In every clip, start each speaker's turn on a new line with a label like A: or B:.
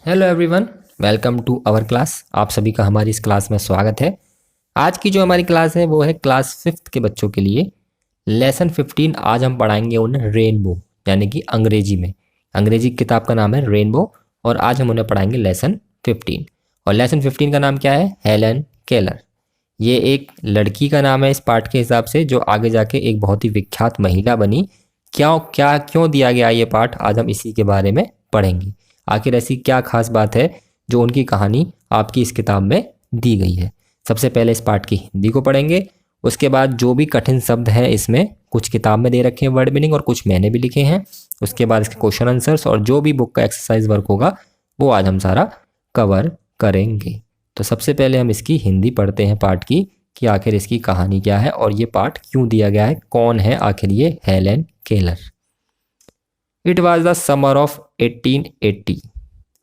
A: Hello everyone, welcome to our class. आप सभी का हमारी इस क्लास में स्वागत है। आज की जो हमारी क्लास है वो है क्लास 5th के बच्चों के लिए लेसन 15। आज हम पढ़ाएंगे उन्हें रेनबो, यानी कि अंग्रेजी में। अंग्रेजी की किताब का नाम है रेनबो और आज हम उन्हें पढ़ाएंगे लेसन 15। और लेसन 15 का नाम क्या है? Helen Keller. ये एक लड़की का नाम है इस पाठ के हिसाब से, जो आगे जाके एक बहुत ही विख्यात महिला बनी। क्यों दिया गया ये पाठ, आज हम इसी के बारे में पढ़ेंगे। आखिर ऐसी क्या खास बात है जो उनकी कहानी आपकी इस किताब में दी गई है। सबसे पहले इस पाठ की हिंदी को पढ़ेंगे, उसके बाद जो भी कठिन शब्द हैं इसमें कुछ किताब में दे रखे हैं वर्ड मीनिंग और कुछ मैंने भी लिखे हैं। उसके बाद इसके क्वेश्चन आंसर्स और जो भी बुक का एक्सरसाइज वर्क होगा वो आज हम सारा कवर करेंगे। तो सबसे पहले हम इसकी हिंदी पढ़ते हैं पाठ की, कि आखिर इसकी कहानी क्या है और ये पाठ क्यों दिया गया है, कौन है आखिर ये Helen Keller. It was the summer of 1880।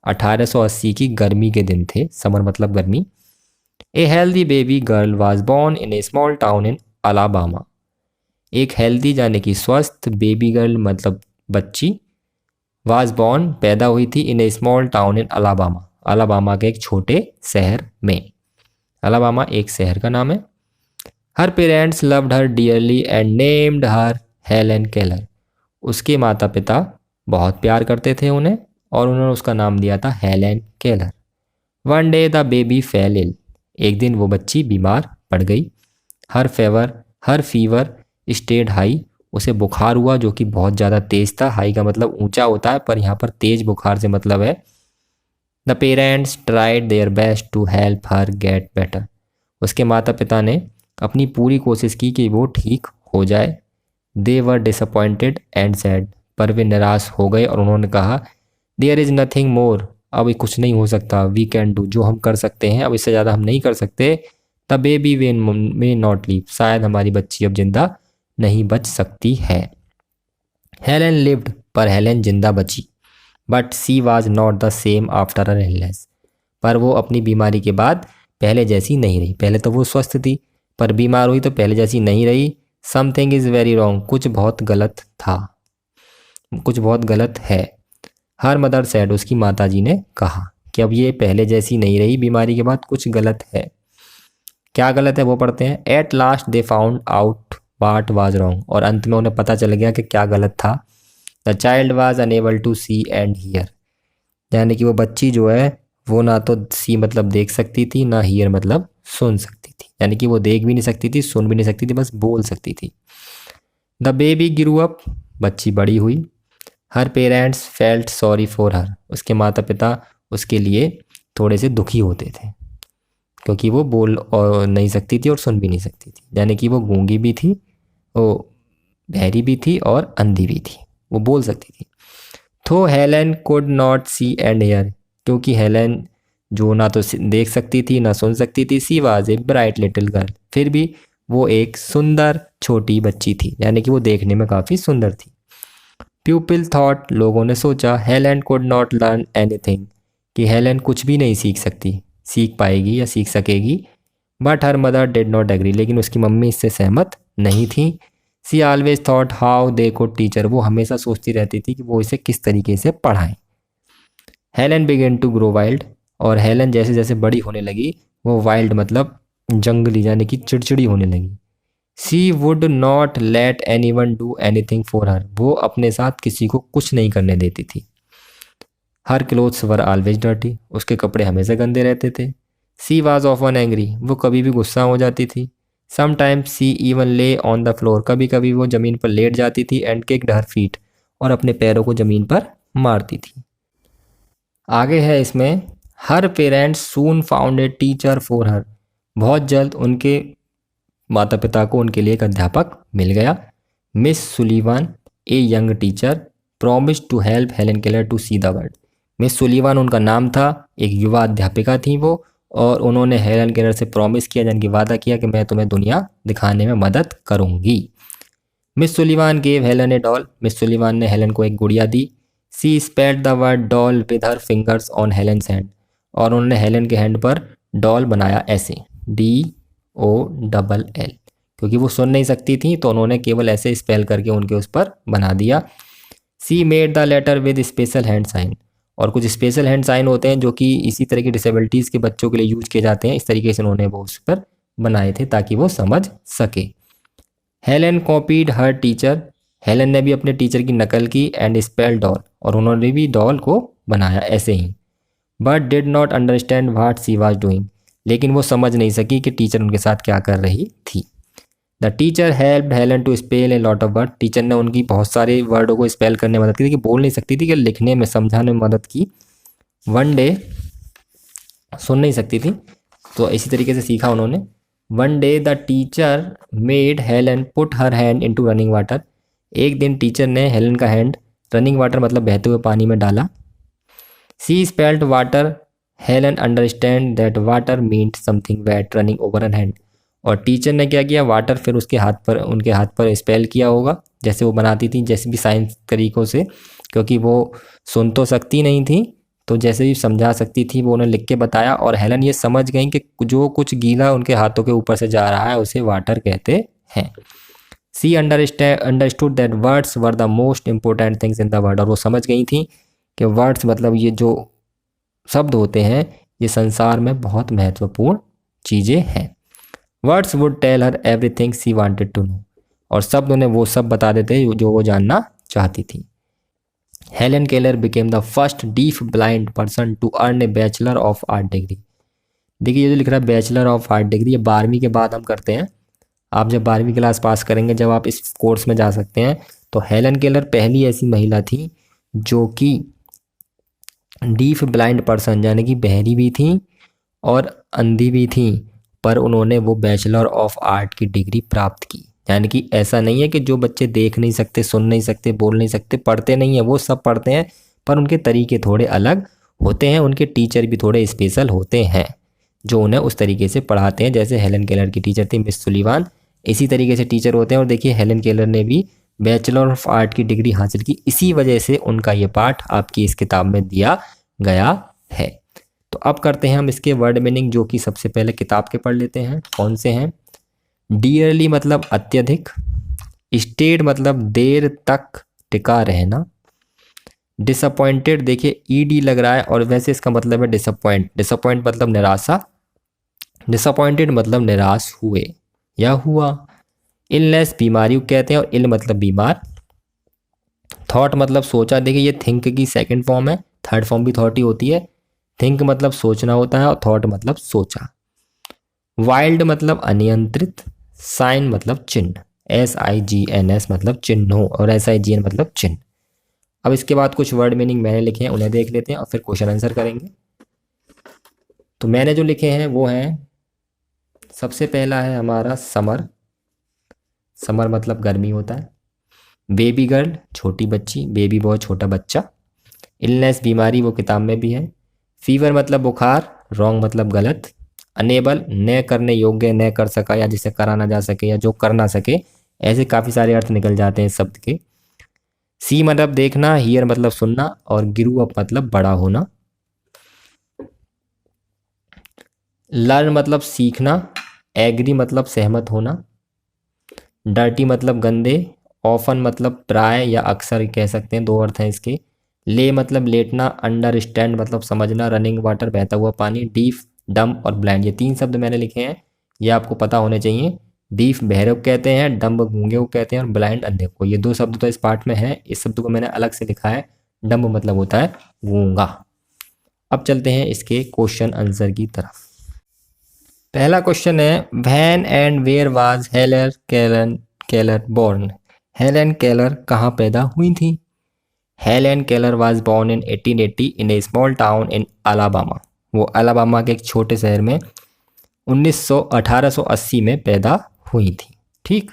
A: 1880 की गर्मी के दिन थे। समर मतलब गर्मी। A healthy baby girl was born in a small town in Alabama. एक हेल्दी यानी कि स्वस्थ बेबी गर्ल मतलब बच्ची, वॉज बॉर्न पैदा हुई थी, in a small town in Alabama, Alabama के एक छोटे शहर में। अलाबामा एक शहर का नाम है। Her parents loved her dearly and named her Helen Keller. उसके माता पिता बहुत प्यार करते थे उन्हें और उन्होंने उसका नाम दिया था Helen Keller. One day the baby fell ill. एक दिन वो बच्ची बीमार पड़ गई। Her fever stayed high. उसे बुखार हुआ जो कि बहुत ज़्यादा तेज था। हाई का मतलब ऊंचा होता है, पर यहाँ पर तेज बुखार से मतलब है। The parents tried their best to help her get better. उसके माता पिता ने अपनी पूरी कोशिश की कि वो ठीक हो जाए। दे वर डिसअपॉइंटेड एंड सैड। पर वे निराश हो गए और उन्होंने कहा, देयर इज़ नथिंग मोर। अब कुछ नहीं हो सकता। We can do. जो हम कर सकते हैं, अब इससे ज़्यादा हम नहीं कर सकते। The baby may not leave. शायद हमारी बच्ची अब जिंदा नहीं बच सकती है। Helen lived. पर हेलन जिंदा बची। But she was not the same after her illness. पर वो अपनी बीमारी के बाद पहले जैसी नहीं रही। पहले तो वो स्वस्थ थी, पर बीमार हुई तो पहले जैसी नहीं रही। Something is very wrong. कुछ बहुत गलत था, कुछ बहुत गलत है। Her mother sad. उसकी माताजी ने कहा कि अब ये पहले जैसी नहीं रही, बीमारी के बाद कुछ गलत है। क्या गलत है वो पढ़ते हैं। At last they found out what was wrong. और अंत में उन्हें पता चल गया कि क्या गलत था। The child was unable to see and hear. यानी कि वो बच्ची जो है वो ना तो सी मतलब देख सकती थी, ना हियर मतलब सुन सकती थी। यानी कि वो देख भी नहीं सकती थी, सुन भी नहीं सकती थी, बस बोल सकती थी। The baby grew up. बच्ची बड़ी हुई। Her parents felt sorry for her. उसके माता पिता उसके लिए थोड़े से दुखी होते थे, क्योंकि वो बोल और नहीं सकती थी और सुन भी नहीं सकती थी। यानी कि वो गूंगी भी थी, वो बहरी भी थी और अंधी भी थी। वो बोल सकती थी। तो Helen could not see and hear. क्योंकि हेलन जो ना तो देख सकती थी ना सुन सकती थी। She was a bright little girl. फिर भी वो एक सुंदर छोटी बच्ची थी, यानी कि वो देखने में काफ़ी सुंदर थी। People thought. लोगों ने सोचा, Helen could not learn anything. कि हेलन कुछ भी नहीं सीख पाएगी या सीख सकेगी। But her mother did not agree. लेकिन उसकी मम्मी इससे सहमत नहीं थी। She always thought how they could teach her. वो हमेशा सोचती रहती थी कि वो इसे किस तरीके से पढ़ाएं। Helen began to grow wild. और हेलन जैसे जैसे बड़ी होने लगी वो वाइल्ड मतलब जंगली, यानी कि चिड़चिड़ी होने लगी। She would not let anyone do anything for her. वो अपने साथ किसी को कुछ नहीं करने देती थी। हर क्लोथ्स वर ऑलवेज डर्टी। उसके कपड़े हमेशा गंदे रहते थे। सी वॉज ऑफन एंग्री। वो कभी भी गुस्सा हो जाती थी। समटाइम्स सी इवन ले ऑन द फ्लोर। कभी कभी वो ज़मीन पर लेट जाती थी। And kicked her feet. और अपने पैरों को ज़मीन पर मारती थी। आगे है इसमें, her parents soon found a teacher for her. बहुत जल्द उनके माता पिता को उनके लिए एक अध्यापक मिल गया। Miss Sullivan a young teacher promise to help Helen Keller to see the world. Miss Sullivan उनका नाम था, एक युवा अध्यापिका थी वो, और उन्होंने हेलन केलर से प्रॉमिस किया, यानी कि वादा किया कि मैं तुम्हें दुनिया दिखाने में मदद करूंगी। Miss Sullivan gave Helen a doll. Miss Sullivan ने हेलन को एक गुड़िया दी। She spelled the word doll with her fingers on Helen's hand. और उन्होंने हेलन के हैंड पर डॉल बनाया ऐसे, DOLL। क्योंकि वो सुन नहीं सकती थी तो उन्होंने केवल ऐसे स्पेल करके उनके उस पर बना दिया। She made the letter with special hand sign. और कुछ स्पेशल हैंड साइन होते हैं जो कि इसी तरह की डिसेबिलिटीज़ के बच्चों के लिए यूज किए जाते हैं। इस तरीके से उन्होंने वो उस पर बनाए थे ताकि वो समझ सके। हेलेन कॉपीड हर टीचर, हेलेन ने भी अपने टीचर की नकल की, एंड स्पेल डॉल, और उन्होंने भी डॉल को बनाया ऐसे ही। But did not understand what she was doing, लेकिन वो समझ नहीं सकी कि टीचर उनके साथ क्या कर रही थी। The teacher helped Helen to spell a lot of word, teacher ने उनकी बहुत सारे वर्डों को स्पेल करने में मदद की थी, कि बोल नहीं सकती थी कि लिखने में समझाने में मदद की। वन डे, सुन नहीं सकती थी तो इसी तरीके से सीखा उन्होंने। One day the teacher made Helen put her hand into running water, एक दिन टीचर ने हेलन का हैंड रनिंग वाटर मतलब बहते हुए पानी में डाला। She spelled water, Helen understand that water meant something wet running over an hand, और टीचर ने क्या किया, वाटर फिर उसके हाथ पर, उनके हाथ पर स्पेल किया होगा जैसे वो बनाती थी, जैसे भी साइंस तरीक़ों से, क्योंकि वो सुन तो सकती नहीं थी तो जैसे भी समझा सकती थी वो उन्हें लिख के बताया, और हेलन ये समझ गई कि जो कुछ गीला उनके हाथों के ऊपर से जा रहा है उसे वाटर कहते हैं। She understood that words were the most important things in the world, और वो समझ गई थी कि वर्ड्स मतलब ये जो शब्द होते हैं ये संसार में बहुत महत्वपूर्ण चीज़ें हैं। Words would tell her everything she wanted to know, और शब्द उन्हें वो सब बता देते जो वो जानना चाहती थी। Helen Keller became the first deaf blind person to earn a bachelor of art degree. देखिए ये जो लिख रहा है बैचलर ऑफ आर्ट डिग्री, ये 12वीं के बाद हम करते हैं। आप जब 12वीं क्लास पास करेंगे, जब आप इस कोर्स में जा सकते हैं, तो हेलन केलर पहली ऐसी महिला थी जो कि डीफ ब्लाइंड पर्सन यानी कि बहरी भी थी और अंधी भी थी, पर उन्होंने वो बैचलर ऑफ आर्ट की डिग्री प्राप्त की। यानी कि ऐसा नहीं है कि जो बच्चे देख नहीं सकते, सुन नहीं सकते, बोल नहीं सकते, पढ़ते नहीं है, वो सब पढ़ते हैं, पर उनके तरीके थोड़े अलग होते हैं, उनके टीचर भी थोड़े स्पेशल होते हैं जो उन्हें उस तरीके से पढ़ाते हैं। जैसे हेलन केलर की टीचर थी मिस सुलीवान, इसी तरीके से टीचर होते हैं। और देखिए हेलन केलर ने भी बैचलर ऑफ आर्ट की डिग्री हासिल की, इसी वजह से उनका ये पाठ आपकी इस किताब में दिया गया है। तो अब करते हैं हम इसके वर्ड मीनिंग, जो कि सबसे पहले किताब के पढ़ लेते हैं। कौन से हैं? डियरली मतलब अत्यधिक, स्टेड मतलब देर तक टिका रहना, डिसअपॉइंटेड देखिए ईडी लग रहा है और वैसे इसका मतलब है डिसअपॉइंट मतलब निराशा, डिसअपॉइंटेड मतलब निराश हुए या हुआ। इलनेस बीमारी को कहते हैं और इल मतलब बीमार। थॉट मतलब सोचा, देखिए ये थिंक की सेकंड फॉर्म है, थर्ड फॉर्म भी थॉट ही होती है। थिंक मतलब सोचना होता है और थॉट मतलब सोचा। वाइल्ड मतलब अनियंत्रित, साइन मतलब चिन्ह, SIGNS मतलब चिन्हों और SIGN मतलब चिन्ह। अब इसके बाद कुछ वर्ड मीनिंग मैंने लिखे हैं, उन्हें देख लेते हैं और फिर क्वेश्चन आंसर करेंगे। तो मैंने जो लिखे हैं वो हैं, सबसे पहला है हमारा समर, समर मतलब गर्मी होता है। बेबी गर्ल छोटी बच्ची, बेबी बॉय छोटा बच्चा। इलनेस बीमारी, वो किताब में भी है। फीवर मतलब बुखार, रॉन्ग मतलब गलत। अनेबल न करने योग्य, न कर सका या जिसे करा ना जा सके या जो कर ना सके, ऐसे काफ़ी सारे अर्थ निकल जाते हैं इस शब्द के। सी मतलब देखना, हियर मतलब सुनना और ग्रू अप मतलब बड़ा होना। लर्न मतलब सीखना, एग्री मतलब सहमत होना। डर्टी मतलब गंदे, ऑफन मतलब प्राय या अक्सर कह सकते हैं, दो अर्थ हैं इसके। ले मतलब लेटना, अंडरस्टैंड मतलब समझना, रनिंग वाटर बहता हुआ पानी, डीफ, डम और ब्लाइंड, ये 3 शब्द मैंने लिखे हैं, ये आपको पता होने चाहिए। डीफ बहरे को कहते हैं, डम्ब गूंगे को कहते हैं और ब्लाइंड अंधे को। ये 2 शब्द तो इस पार्ट में है, इस शब्द को मैंने अलग से लिखा है। डम्ब मतलब होता है गूंगा। अब चलते हैं इसके क्वेश्चन आंसर की तरफ। पहला क्वेश्चन है, when and where was Helen Keller born, Helen Keller कहाँ पैदा हुई थी? Helen Keller was born in 1880 in a small town in Alabama, वो अलाबामा के एक छोटे शहर में 1880 में पैदा हुई थी। ठीक।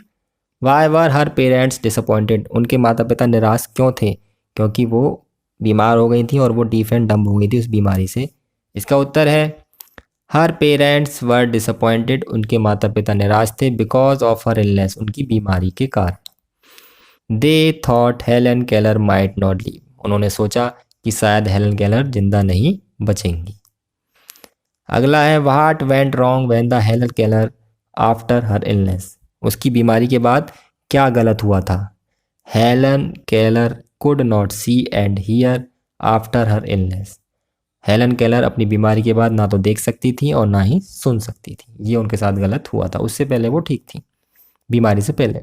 A: Why were her parents disappointed, उनके माता पिता निराश क्यों थे? क्योंकि वो बीमार हो गई थी और वो डीफ एंड डम्ब हो गई थी उस बीमारी से। इसका उत्तर है हर पेरेंट्स वर डिसअपॉइंटेड, उनके माता पिता निराश थे बिकॉज ऑफ हर इलनेस, उनकी बीमारी के कारण। They thought Helen Keller might not leave, उन्होंने सोचा कि शायद हेलन केलर जिंदा नहीं बचेंगी। अगला है, what went wrong when the Helen Keller after her illness, उसकी बीमारी के बाद क्या गलत हुआ था? Helen Keller could not see and hear after her illness. Helen Keller अपनी बीमारी के बाद ना तो देख सकती थी और ना ही सुन सकती थी, ये उनके साथ गलत हुआ था। उससे पहले वो ठीक थी, बीमारी से पहले।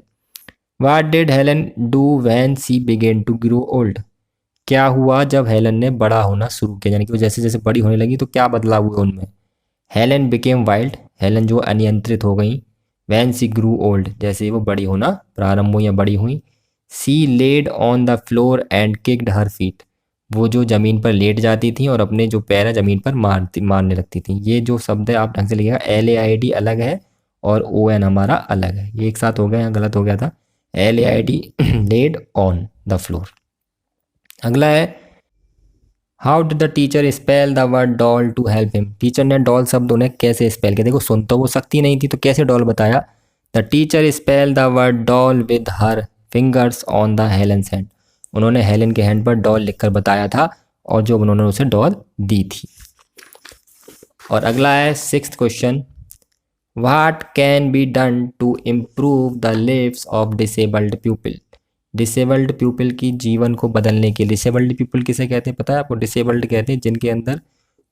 A: What did Helen do when she began to grow old? क्या हुआ जब हेलन ने बड़ा होना शुरू किया, यानी कि वो जैसे जैसे बड़ी होने लगी तो क्या बदलाव हुए उनमें। हेलन बिकेम वाइल्ड, हेलन जो अनियंत्रित हो गई। वैन सी ग्रू ओल्ड, जैसे वो बड़ी होना प्रारंभ हुई या बड़ी हुई। She laid on the floor and kicked her feet, वो जो ज़मीन पर लेट जाती थी और अपने जो पैर है ज़मीन पर मारने लगती थी। ये जो शब्द है आप ढंग से लिखिएगा, LAID अलग है और ON हमारा अलग है, ये एक साथ हो गया, यहाँ गलत हो गया था। LAID laid on the floor. अगला है how did the teacher spell the word doll to help him, teacher ने डॉल शब्द उन्हें कैसे स्पेल किया। देखो सुन तो वो सकती नहीं थी तो कैसे डॉल बताया। The teacher spell the word doll with her fingers on the Helens hand, उन्होंने हेलेन के हैंड पर डॉल लिखकर बताया था और जो उन्होंने उसे डॉल दी थी। और अगला है 6th question, what can be done to improve the lives of disabled people, disabled people की जीवन को बदलने के लिए। डिसेबल्ड पीपल किसे कहते हैं पता है आपको, डिसेबल्ड कहते हैं जिनके अंदर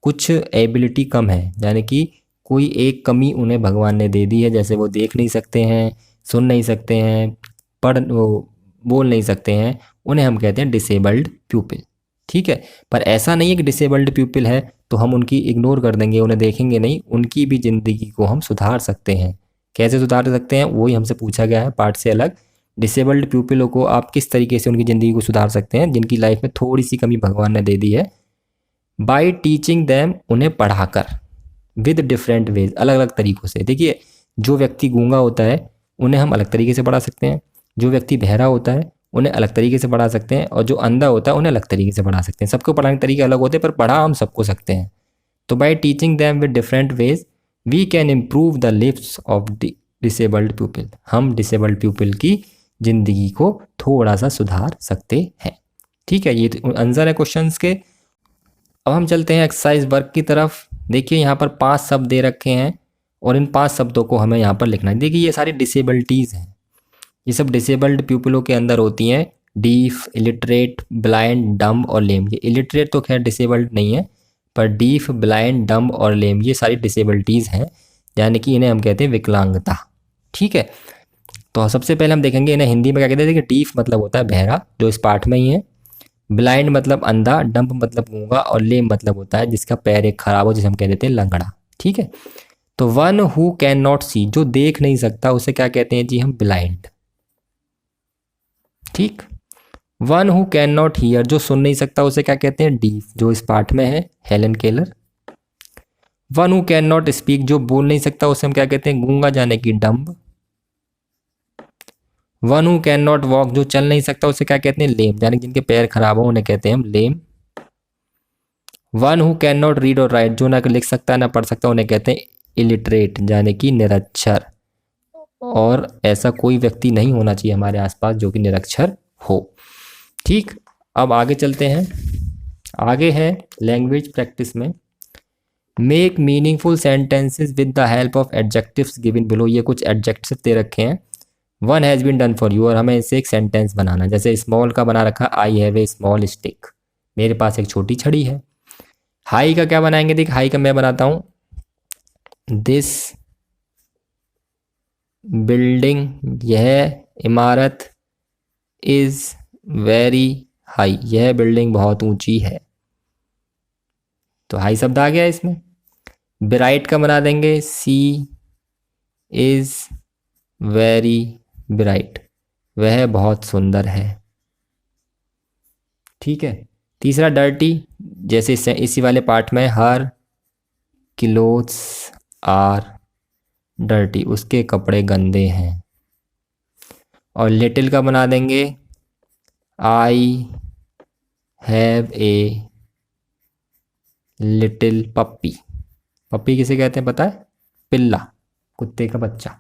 A: कुछ एबिलिटी कम है, यानी कि कोई एक कमी उन्हें भगवान ने दे दी है, जैसे वो देख नहीं सकते हैं, सुन नहीं सकते हैं, बोल नहीं सकते हैं, उन्हें हम कहते हैं डिसेबल्ड पीपल। ठीक है, पर ऐसा नहीं है कि डिसेबल्ड पीपल है तो हम उनकी इग्नोर कर देंगे, उन्हें देखेंगे नहीं, उनकी भी ज़िंदगी को हम सुधार सकते हैं। कैसे सुधार सकते हैं वही हमसे पूछा गया है पार्ट से अलग। डिसेबल्ड पीपलों को आप किस तरीके से उनकी ज़िंदगी को सुधार सकते हैं जिनकी लाइफ में थोड़ी सी कमी भगवान ने दे दी है। बाय टीचिंग दैम, उन्हें पढ़ाकर। विद डिफरेंट वेज, अलग अलग तरीक़ों से। देखिए जो व्यक्ति गूंगा होता है उन्हें हम अलग तरीके से पढ़ा सकते हैं, जो व्यक्ति बहरा होता है उन्हें अलग तरीके से पढ़ा सकते हैं, और जो अंधा होता है उन्हें अलग तरीके से पढ़ा सकते हैं। सबको पढ़ाने के तरीके अलग होते हैं पर पढ़ा हम सबको सकते हैं। तो by teaching them with different ways we can improve the lives of disabled people, हम डिसेबल्ड पीपल की ज़िंदगी को थोड़ा सा सुधार सकते हैं। ठीक है, ये तो आंसर है क्वेश्चंस के। अब हम चलते हैं एक्सरसाइज वर्क की तरफ। देखिए यहाँ पर 5 शब्द दे रखे हैं और इन 5 शब्दों को हमें यहाँ पर लिखना है। देखिए ये सारी डिसेबिलिटीज़ हैं, ये सब डिसेबल्ड पीपलों के अंदर होती हैं। डीफ, इलिटरेट, ब्लाइंड, डम्ब और लेम। ये इलिटरेट तो खैर डिसेबल्ड नहीं है, पर डीफ, ब्लाइंड, डम्ब और लेम ये सारी डिसेबिलिटीज़ हैं, यानी कि इन्हें हम कहते हैं विकलांगता। ठीक है, तो सबसे पहले हम देखेंगे इन्हें हिंदी में क्या कहते हैं। देखिए डीफ मतलब होता है बहरा, जो इस पाठ में ही है। ब्लाइंड मतलब अंधा, डम्ब मतलब गूंगा और लेम मतलब होता है जिसका पैर एक खराब हो, जिसे हम कह देते हैं लंगड़ा। ठीक है, तो वन हु कैन नॉट सी, जो देख नहीं सकता उसे क्या कहते हैं जी हम ब्लाइंड। ठीक, one who can not here, जो सुन नहीं सकता उसे क्या कहते हैं डीफ, जो इस पाठ में है Helen Keller. One who can not speak, जो बोल नहीं सकता उसे हम क्या कहते हैं गूंगा, यानी कि dumb. One who can not walk, जो चल नहीं सकता उसे क्या कहते हैं लेम, यानी जिनके पैर खराब हो उन्हें कहते हैं हम lame. One who can not read और राइट, जो ना लिख सकता ना पढ़ सकता उन्हें कहते हैं इलिटरेट, यानी कि निरक्षर। और ऐसा कोई व्यक्ति नहीं होना चाहिए हमारे आसपास जो कि निरक्षर हो। ठीक, अब आगे चलते हैं। आगे है लैंग्वेज प्रैक्टिस में make meaningful sentences with the help of adjectives given below. ये कुछ एडजेक्टिव दे रखे हैं। One has been done for you, और हमें इससे एक सेंटेंस बनाना है। जैसे स्मॉल का बना रखा I have a small stick, मेरे पास एक छोटी छड़ी है। हाई का क्या बनाएंगे, देख हाई का मैं बनाता हूँ दिस बिल्डिंग, यह इमारत, इज़ वेरी हाई, यह बिल्डिंग बहुत ऊंची है। तो हाई शब्द आ गया इसमें। ब्राइट का बना देंगे सी इज़ वेरी ब्राइट, वह बहुत सुंदर है। ठीक है, तीसरा डर्टी, जैसे इसी वाले पार्ट में हर क्लोथ्स आर डर्टी, उसके कपड़े गंदे हैं। और लिटिल का बना देंगे आई हैव ए लिटिल पप्पी, पप्पी किसे कहते हैं पता है, पिल्ला, कुत्ते का बच्चा।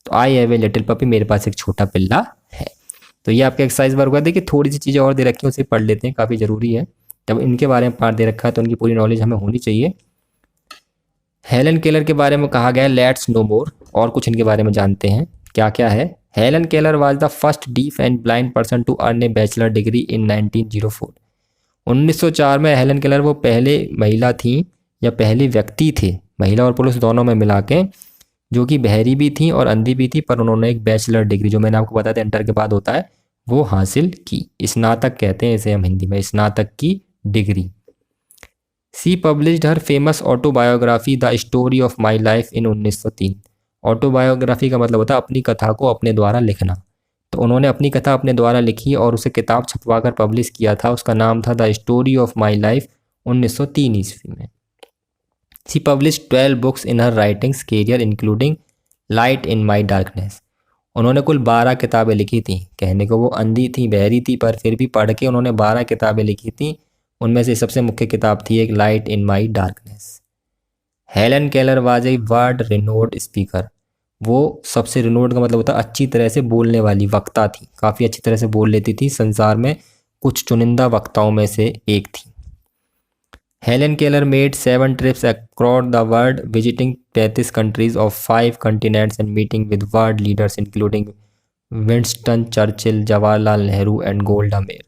A: तो आई हैव ए लिटिल पप्पी, मेरे पास एक छोटा पिल्ला है। तो ये आपका एक्सरसाइज वर्क हुआ। देखिए थोड़ी सी चीज़ें और दे रखी हैं उसे पढ़ लेते हैं, काफ़ी ज़रूरी है। जब इनके बारे में पाठ दे रखा है तो उनकी पूरी नॉलेज हमें होनी चाहिए। हेलन केलर के बारे में कहा गया है लेट्स नो मोर, और कुछ इनके बारे में जानते हैं क्या क्या है। Helen Keller was the first deaf and blind person to earn a bachelor degree in 1904। 1904 में हेलन केलर वो पहले महिला थी या पहले व्यक्ति थे, महिला और पुरुष दोनों में मिला के, जो कि बहरी भी थी और अंधी भी थी, पर उन्होंने एक बैचलर डिग्री, जो मैंने आपको बताया था इंटर के बाद होता है, वो हासिल की। स्नातक कहते हैं इसे हम हिंदी में, स्नातक की डिग्री। She published her famous autobiography the story of my life in 1903। Autobiography का मतलब होता है अपनी कथा को अपने द्वारा लिखना। तो उन्होंने अपनी कथा अपने द्वारा लिखी और उसे किताब छपवाकर पब्लिश किया था। उसका नाम था the story of my life, 1903 ईस्वी में। She publish 12 books in her writings career including light in my darkness. उन्होंने कुल 12 किताबें लिखी थी। कहने को वो अंधी थी, बहरी थी, पर फिर भी पढ़ के उन्होंने 12 किताबें लिखी थी। उनमें से सबसे मुख्य किताब थी एक light in my darkness. Helen Keller was a world renowned speaker. वो सबसे रिनोड का मतलब होता है अच्छी तरह से बोलने वाली वक्ता थी, काफ़ी अच्छी तरह से बोल लेती थी, संसार में कुछ चुनिंदा वक्ताओं में से एक थी। Helen Keller made 7 trips across the world, visiting 35 countries of 5 continents and meeting with world leaders including Winston Churchill, Jawaharlal Nehru and गोल्डा mayor.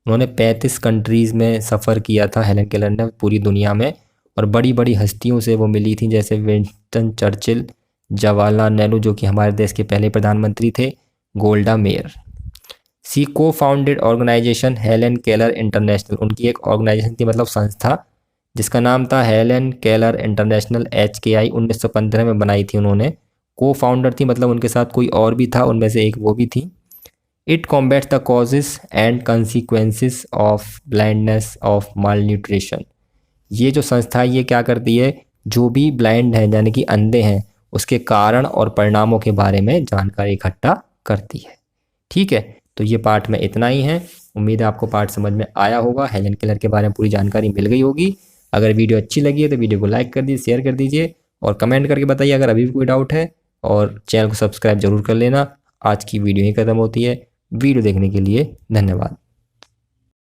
A: उन्होंने 35 कंट्रीज़ में सफ़र किया था हेलन केलर ने, पूरी दुनिया में, और बड़ी बड़ी हस्तियों से वो मिली थी, जैसे विंस्टन चर्चिल, जवाहरलाल नेहरू जो कि हमारे देश के पहले प्रधानमंत्री थे, गोल्डा Meir. She cofounded organization Helen Keller International. उनकी एक ऑर्गेनाइजेशन थी, मतलब संस्था, जिसका नाम था हेलन केलर इंटरनेशनल, HKI, 1915 में बनाई थी उन्होंने। को फाउंडर थी मतलब उनके साथ कोई और भी था, उनमें से एक वो भी थी। It combats the causes and consequences of blindness of mall nutrition. ये जो संस्था है ये क्या करती है, जो भी ब्लाइंड हैं यानी कि अंधे हैं, उसके कारण और परिणामों के बारे में जानकारी इकट्ठा करती है। ठीक है, तो ये पार्ट में इतना ही है। उम्मीद है आपको पार्ट समझ में आया होगा, हेलन केलर के बारे में पूरी जानकारी मिल गई होगी। अगर वीडियो अच्छी लगी है तो वीडियो को लाइक कर दीजिए, शेयर कर दीजिए और कमेंट करके बताइए अगर अभी भी कोई डाउट है, और चैनल को सब्सक्राइब जरूर कर लेना। आज की वीडियो ही ख़त्म होती है। वीडियो देखने के लिए धन्यवाद।